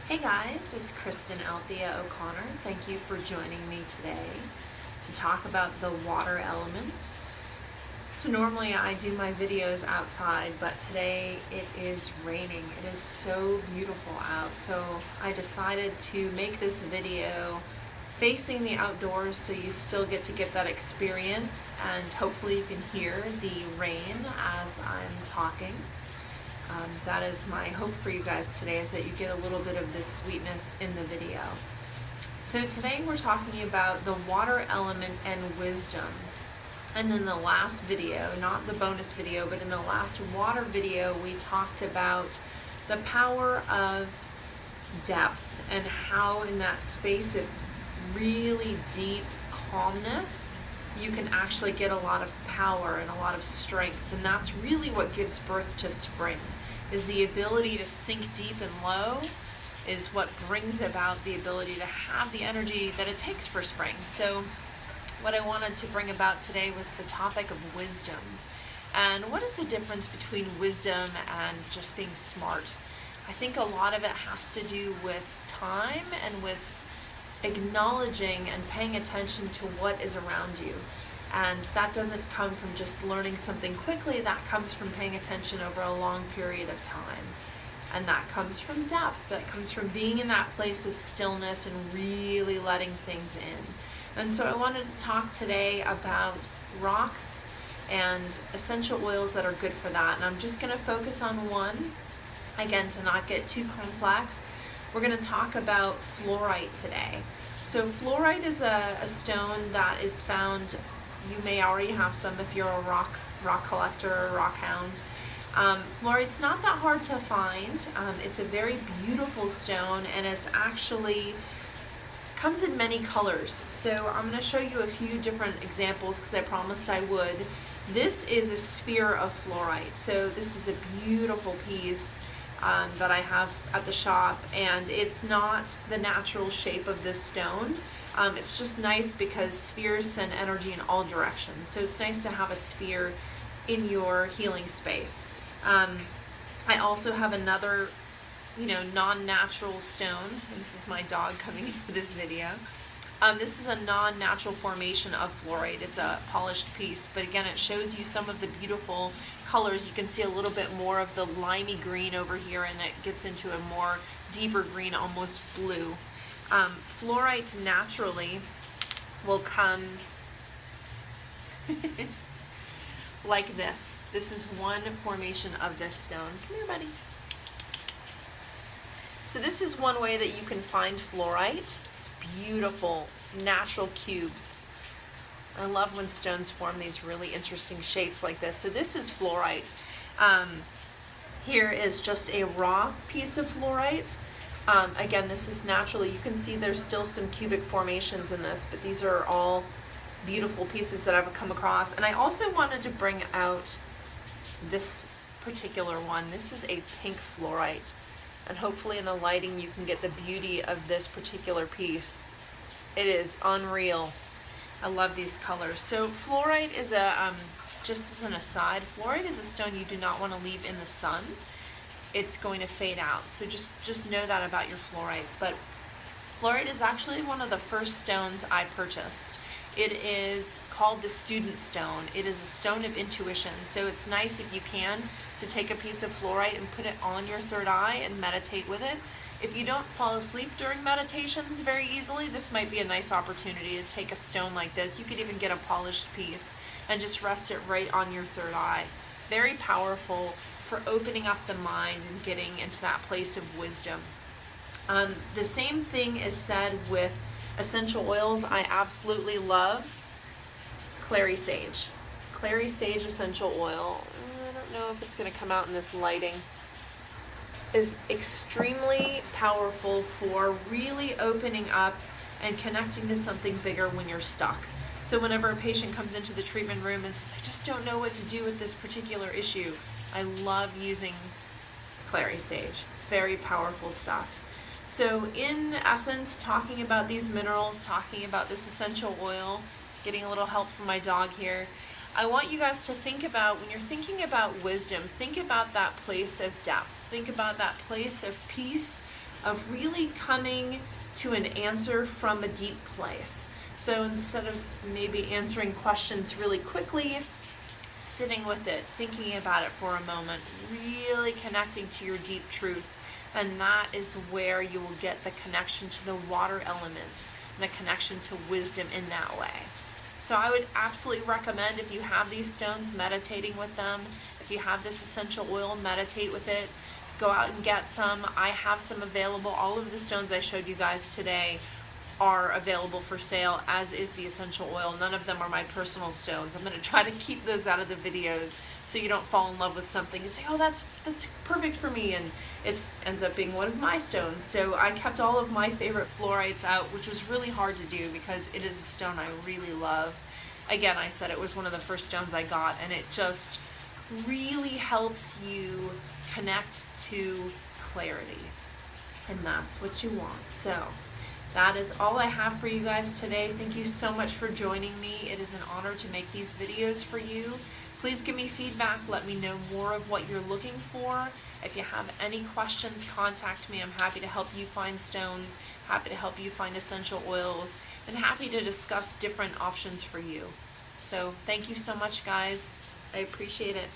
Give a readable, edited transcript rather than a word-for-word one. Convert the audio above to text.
Hey guys, it's Kristen Althea O'Connor. Thank you for joining me today to talk about the water element. So normally I do my videos outside, but today it is raining. It is so beautiful out. So I decided to make this video facing the outdoors so you still get that experience, and hopefully you can hear the rain as I'm talking. That is my hope for you guys today, is that you get a little bit of this sweetness in the video. So today we're talking about the water element and wisdom. And in the last video, not the bonus video, but in the last water video, we talked about the power of depth and how in that space of really deep calmness, you can actually get a lot of power and a lot of strength. And that's really what gives birth to spring, is the ability to sink deep and low is what brings about the ability to have the energy that it takes for spring. So what I wanted to bring about today was the topic of wisdom. And what is the difference between wisdom and just being smart? I think a lot of it has to do with time and with acknowledging and paying attention to what is around you. And that doesn't come from just learning something quickly, that comes from paying attention over a long period of time. And that comes from depth, that comes from being in that place of stillness and really letting things in. And so I wanted to talk today about rocks and essential oils that are good for that. And I'm just going to focus on one, again, to not get too complex. We're going to talk about fluorite today. So fluorite is a stone that is found, you may already have some if you're a rock collector or rock hound. Fluorite's not that hard to find. It's a very beautiful stone, and it's actually comes in many colors. So I'm going to show you a few different examples because I promised I would. This is a sphere of fluorite. So this is a beautiful piece that I have at the shop, and it's not the natural shape of this stone. It's just nice because spheres send energy in all directions. So it's nice to have a sphere in your healing space. I also have another, non-natural stone. And this is my dog coming into this video. This is a non-natural formation of fluorite. It's a polished piece, but again, it shows you some of the beautiful colors. You can see a little bit more of the limey green over here, and it gets into a more deeper green, almost blue. Fluorite naturally will come like this. This is one formation of this stone. Come here, buddy. So this is one way that you can find fluorite. It's beautiful, natural cubes. I love when stones form these really interesting shapes like this. So this is fluorite. Here is just a raw piece of fluorite. Again, this is naturally, you can see there's still some cubic formations in this, but these are all beautiful pieces that I've come across. And I also wanted to bring out this particular one. This is a pink fluorite. And hopefully in the lighting you can get the beauty of this particular piece. It is unreal. I love these colors. So fluorite is just as an aside, fluorite is a stone you do not want to leave in the sun. It's going to fade out. So just know that about your fluorite. But fluorite is actually one of the first stones I purchased. It is called the student stone. It is a stone of intuition. So it's nice if you can to take a piece of fluorite and put it on your third eye and meditate with it. If you don't fall asleep during meditations very easily, this might be a nice opportunity to take a stone like this. You could even get a polished piece and just rest it right on your third eye. Very powerful for opening up the mind and getting into that place of wisdom. The same thing is said with essential oils. I absolutely love Clary sage. Clary sage essential oil, I don't know if it's going to come out in this lighting, is extremely powerful for really opening up and connecting to something bigger when you're stuck. So whenever a patient comes into the treatment room and says, I just don't know what to do with this particular issue, I love using Clary sage. It's very powerful stuff. So in essence, talking about these minerals, talking about this essential oil, getting a little help from my dog here, I want you guys to think about, when you're thinking about wisdom, think about that place of depth. Think about that place of peace of really coming to an answer from a deep place. So instead of maybe answering questions really quickly, sitting with it, thinking about it for a moment, really connecting to your deep truth. And that is where you will get the connection to the water element and the connection to wisdom in that way. So I would absolutely recommend, if you have these stones, meditating with them. If you have this essential oil, meditate with it. Go out and get some. I have some available. All of the stones I showed you guys today are available for sale, as is the essential oil. None of them are my personal stones. I'm going to try to keep those out of the videos so you don't fall in love with something and say, oh, that's perfect for me, and it ends up being one of my stones. So I kept all of my favorite fluorites out, which was really hard to do because it is a stone I really love. Again, I said it was one of the first stones I got, and it just really helps you connect to clarity, and that's what you want. So that is all I have for you guys today. Thank you so much for joining me. It is an honor to make these videos for you. Please give me feedback. Let me know more of what you're looking for. If you have any questions, contact me. I'm happy to help you find stones, happy to help you find essential oils, and happy to discuss different options for you. So thank you so much, guys. I appreciate it.